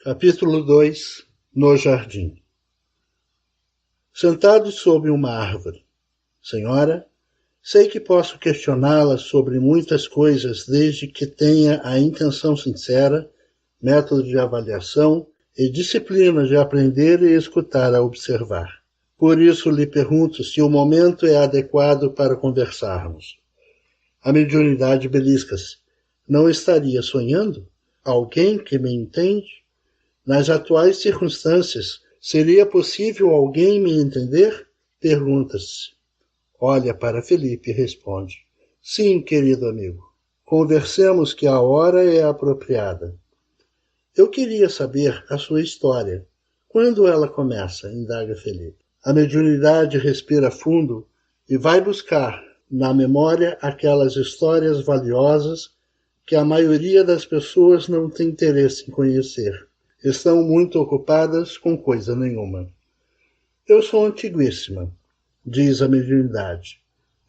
Capítulo 2. No jardim. Sentados sob uma árvore. Senhora, sei que posso questioná-la sobre muitas coisas desde que tenha a intenção sincera, método de avaliação e disciplina de aprender e escutar a observar. Por isso lhe pergunto se o momento é adequado para conversarmos. A mediunidade belisca-se. Não estaria sonhando? Alguém que me entende? Nas atuais circunstâncias, seria possível alguém me entender? Pergunta-se. Olha para Felipe e responde. Sim, querido amigo. Conversemos que a hora é apropriada. Eu queria saber a sua história. Quando ela começa? Indaga Felipe. A mediunidade respira fundo e vai buscar na memória aquelas histórias valiosas que a maioria das pessoas não tem interesse em conhecer. Estão muito ocupadas com coisa nenhuma. Eu sou antiguíssima, diz a mediunidade.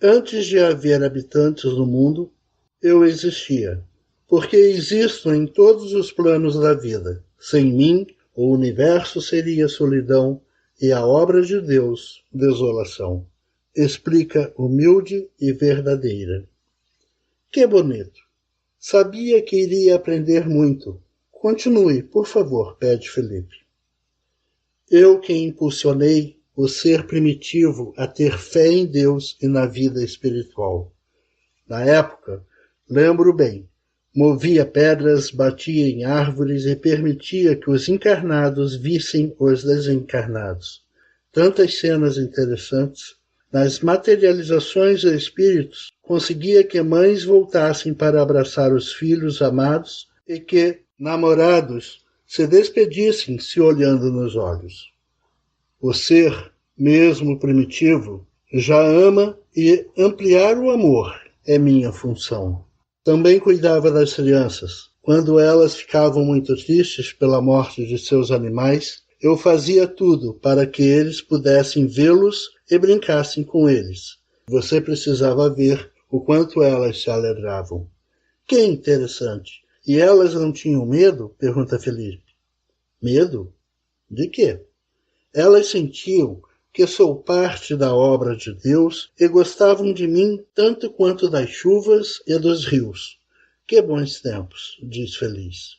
Antes de haver habitantes no mundo, eu existia, porque existo em todos os planos da vida. Sem mim, o universo seria solidão e a obra de Deus, desolação. Explica humilde e verdadeira. Que bonito! Sabia que iria aprender muito. Continue, por favor, pede Felipe. Eu que impulsionei o ser primitivo a ter fé em Deus e na vida espiritual. Na época, lembro bem, movia pedras, batia em árvores e permitia que os encarnados vissem os desencarnados. Tantas cenas interessantes. Nas materializações de espíritos, conseguia que mães voltassem para abraçar os filhos amados e que namorados se despedissem se olhando nos olhos. O ser, mesmo primitivo, já ama e ampliar o amor é minha função. Também cuidava das crianças. Quando elas ficavam muito tristes pela morte de seus animais, eu fazia tudo para que eles pudessem vê-los e brincassem com eles. Você precisava ver o quanto elas se alegravam. Que interessante! E elas não tinham medo? Pergunta Felipe. Medo? De quê? Elas sentiam que sou parte da obra de Deus e gostavam de mim tanto quanto das chuvas e dos rios. Que bons tempos, diz feliz.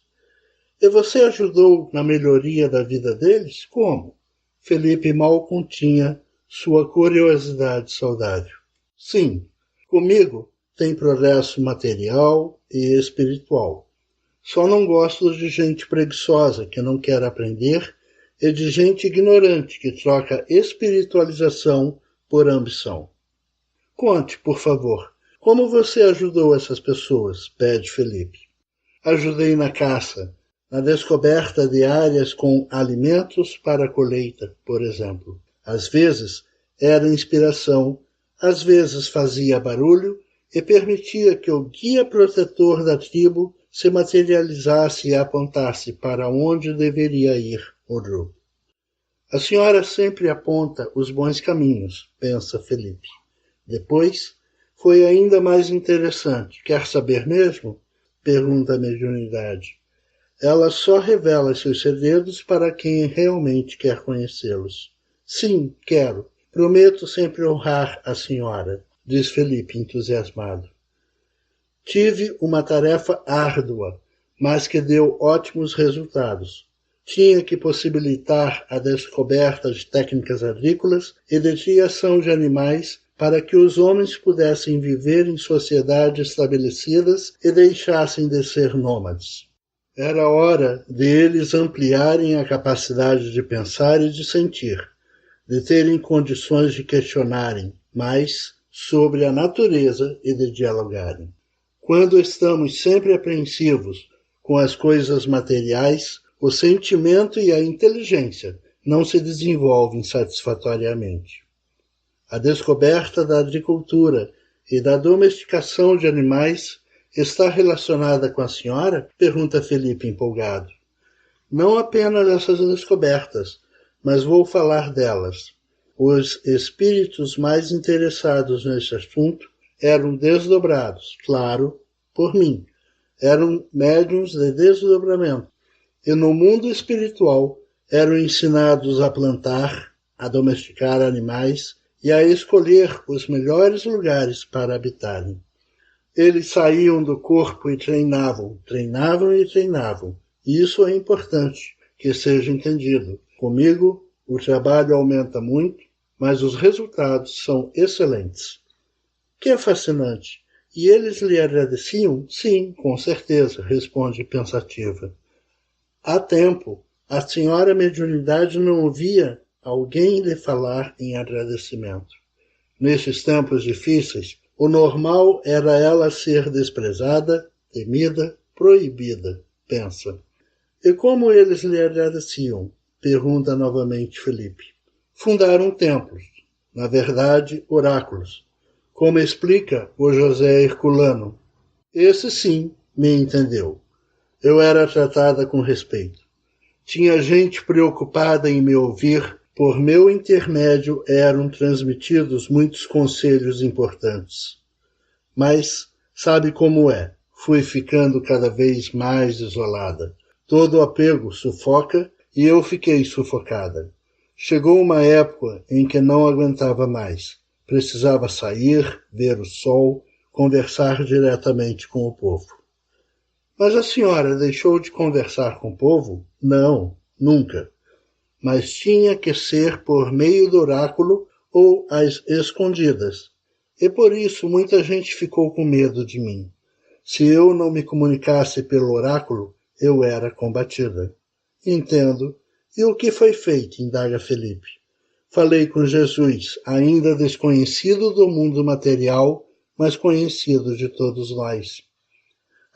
E você ajudou na melhoria da vida deles? Como? Felipe mal continha sua curiosidade saudável. Sim, comigo tem progresso material e espiritual. Só não gosto de gente preguiçosa que não quer aprender e de gente ignorante que troca espiritualização por ambição. Conte, por favor, como você ajudou essas pessoas? Pede Felipe. Ajudei na caça, na descoberta de áreas com alimentos para a colheita, por exemplo. Às vezes era inspiração, às vezes fazia barulho e permitia que o guia protetor da tribo se materializasse e apontasse para onde deveria ir o grupo. A senhora sempre aponta os bons caminhos, pensa Felipe. Depois, foi ainda mais interessante. Quer saber mesmo? Pergunta a mediunidade. Ela só revela seus segredos para quem realmente quer conhecê-los. Sim, quero. Prometo sempre honrar a senhora, diz Felipe entusiasmado. Tive uma tarefa árdua, mas que deu ótimos resultados. Tinha que possibilitar a descoberta de técnicas agrícolas e de criação de animais para que os homens pudessem viver em sociedades estabelecidas e deixassem de ser nômades. Era hora de eles ampliarem a capacidade de pensar e de sentir, de terem condições de questionarem mais sobre a natureza e de dialogarem. Quando estamos sempre apreensivos com as coisas materiais, o sentimento e a inteligência não se desenvolvem satisfatoriamente. A descoberta da agricultura e da domesticação de animais está relacionada com a senhora? Pergunta Felipe empolgado. Não apenas essas descobertas, mas vou falar delas. Os espíritos mais interessados nesse assunto eram desdobrados, claro, por mim. Eram médiuns de desdobramento. e no mundo espiritual eram ensinados a plantar, a domesticar animais e a escolher os melhores lugares para habitarem. Eles saíam do corpo e treinavam, treinavam e treinavam. E isso é importante que seja entendido. Comigo, o trabalho aumenta muito, mas os resultados são excelentes. Que é fascinante. E eles lhe agradeciam? Sim, com certeza, responde pensativa. Há tempo, a senhora mediunidade não ouvia alguém lhe falar em agradecimento. Nesses tempos difíceis, o normal era ela ser desprezada, temida, proibida, pensa. E como eles lhe agradeciam? Pergunta novamente Felipe. Fundaram templos, na verdade, oráculos, como explica o José Herculano. Esse sim me entendeu. Eu era tratada com respeito. Tinha gente preocupada em me ouvir. Por meu intermédio eram transmitidos muitos conselhos importantes. Mas sabe como é? Fui ficando cada vez mais isolada. Todo apego sufoca e eu fiquei sufocada. Chegou uma época em que não aguentava mais. Precisava sair, ver o sol, conversar diretamente com o povo. Mas a senhora deixou de conversar com o povo? Não, nunca. Mas tinha que ser por meio do oráculo ou às escondidas. E por isso muita gente ficou com medo de mim. Se eu não me comunicasse pelo oráculo, eu era combatida. Entendo. E o que foi feito? Indaga Felipe. Falei com Jesus, ainda desconhecido do mundo material, mas conhecido de todos nós.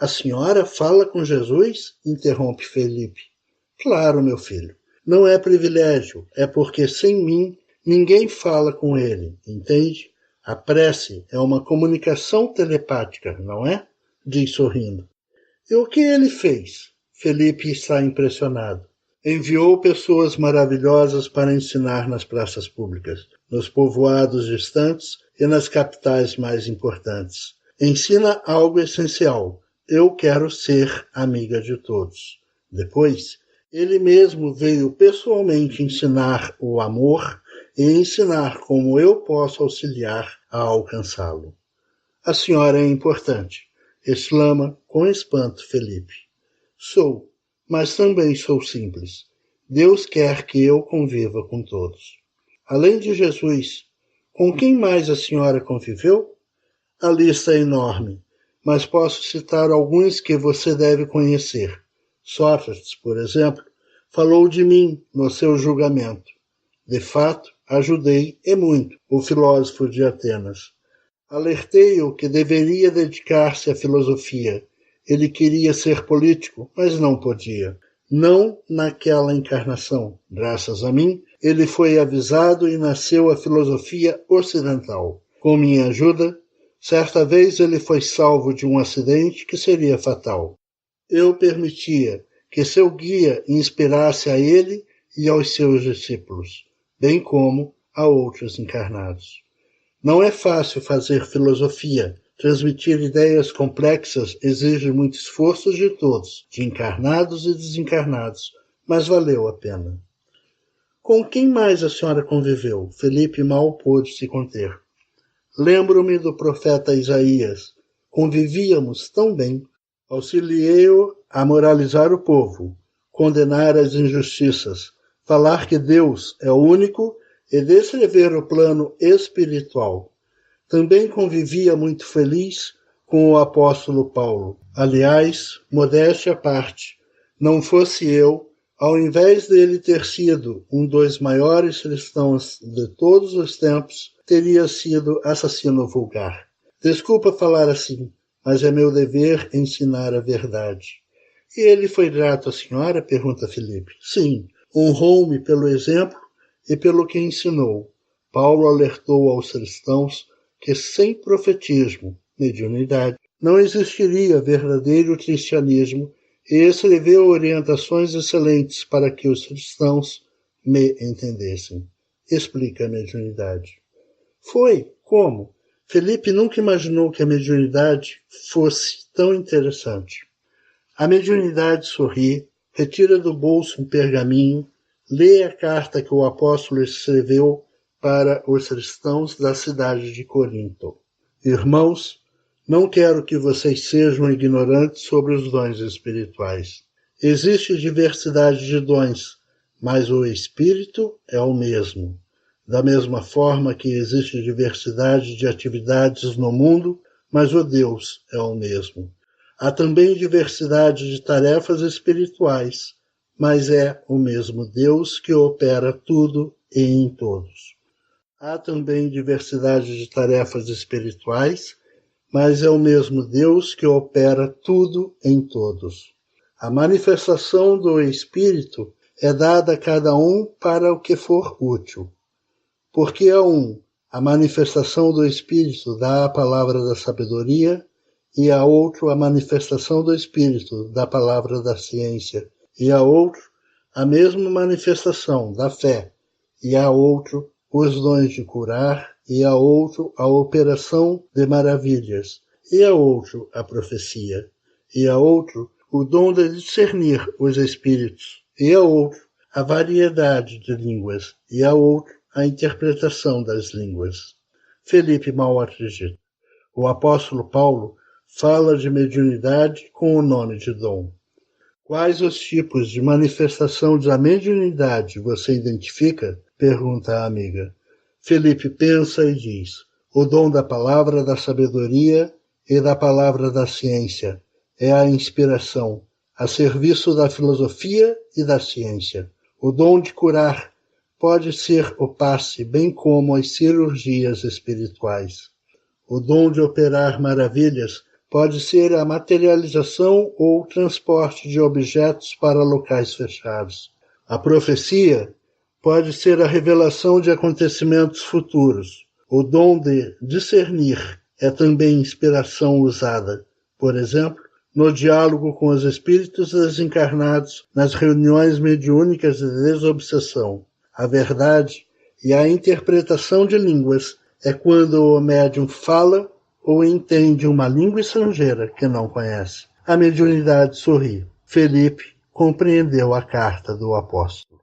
A senhora fala com Jesus? Interrompe Felipe. Claro, meu filho. Não é privilégio, é porque sem mim ninguém fala com ele, entende? A prece é uma comunicação telepática, não é? Diz sorrindo. E o que ele fez? Felipe está impressionado. Enviou pessoas maravilhosas para ensinar nas praças públicas, nos povoados distantes e nas capitais mais importantes. Ensina algo essencial. Eu quero ser amiga de todos. Depois, ele mesmo veio pessoalmente ensinar o amor e ensinar como eu posso auxiliar a alcançá-lo. A senhora é importante, exclama com espanto Felipe. Sou, mas também sou simples. Deus quer que eu conviva com todos. Além de Jesus, com quem mais a senhora conviveu? A lista é enorme, mas posso citar alguns que você deve conhecer. Sócrates, por exemplo, falou de mim no seu julgamento. De fato, ajudei, e muito, o filósofo de Atenas. Alertei-o que deveria dedicar-se à filosofia. Ele queria ser político, mas não podia. Não naquela encarnação. Graças a mim, ele foi avisado e nasceu a filosofia ocidental. Com minha ajuda, certa vez ele foi salvo de um acidente que seria fatal. Eu permitia que seu guia inspirasse a ele e aos seus discípulos, bem como a outros encarnados. Não é fácil fazer filosofia. Transmitir ideias complexas exige muito esforço de todos, de encarnados e desencarnados, mas valeu a pena. Com quem mais a senhora conviveu? Felipe mal pôde se conter. Lembro-me do profeta Isaías. Convivíamos tão bem. Auxiliei-o a moralizar o povo, condenar as injustiças, falar que Deus é único e descrever o plano espiritual. Também convivia muito feliz com o apóstolo Paulo. Aliás, modéstia à parte, não fosse eu, ao invés dele ter sido um dos maiores cristãos de todos os tempos, teria sido assassino vulgar. Desculpa falar assim, mas é meu dever ensinar a verdade. E ele foi grato à senhora? Pergunta Felipe. Sim, honrou-me pelo exemplo e pelo que ensinou. Paulo alertou aos cristãos que sem profetismo, mediunidade, não existiria verdadeiro cristianismo e escreveu orientações excelentes para que os cristãos me entendessem. Explica a mediunidade. Foi? Como? Felipe nunca imaginou que a mediunidade fosse tão interessante. A mediunidade sorri, retira do bolso um pergaminho, lê a carta que o apóstolo escreveu para os cristãos da cidade de Corinto. Irmãos, não quero que vocês sejam ignorantes sobre os dons espirituais. Existe diversidade de dons, mas o Espírito é o mesmo. Da mesma forma que existe diversidade de atividades no mundo, mas o Deus é o mesmo. Há também diversidade de tarefas espirituais, mas é o mesmo Deus que opera tudo e em todos. Há também diversidade de tarefas espirituais, mas é o mesmo Deus que opera tudo em todos. A manifestação do Espírito é dada a cada um para o que for útil. Porque a um, a manifestação do Espírito dá a palavra da sabedoria, e a outro a manifestação do Espírito da palavra da ciência, e a outro a mesma manifestação da fé, e a outro os dons de curar, e a outro a operação de maravilhas, e a outro a profecia, e a outro o dom de discernir os espíritos, e a outro a variedade de línguas, e a outro a interpretação das línguas. Felipe mal acredita. O apóstolo Paulo fala de mediunidade com o nome de dom. Quais os tipos de manifestação da mediunidade você identifica? Pergunta a amiga. Felipe pensa e diz: o dom da palavra da sabedoria e da palavra da ciência é a inspiração, a serviço da filosofia e da ciência. O dom de curar pode ser o passe, bem como as cirurgias espirituais. O dom de operar maravilhas pode ser a materialização ou o transporte de objetos para locais fechados. A profecia pode ser a revelação de acontecimentos futuros. O dom de discernir é também inspiração usada, por exemplo, no diálogo com os espíritos desencarnados, nas reuniões mediúnicas de desobsessão. A verdade e a interpretação de línguas é quando o médium fala ou entende uma língua estrangeira que não conhece. A mediunidade sorri. Felipe compreendeu a carta do apóstolo.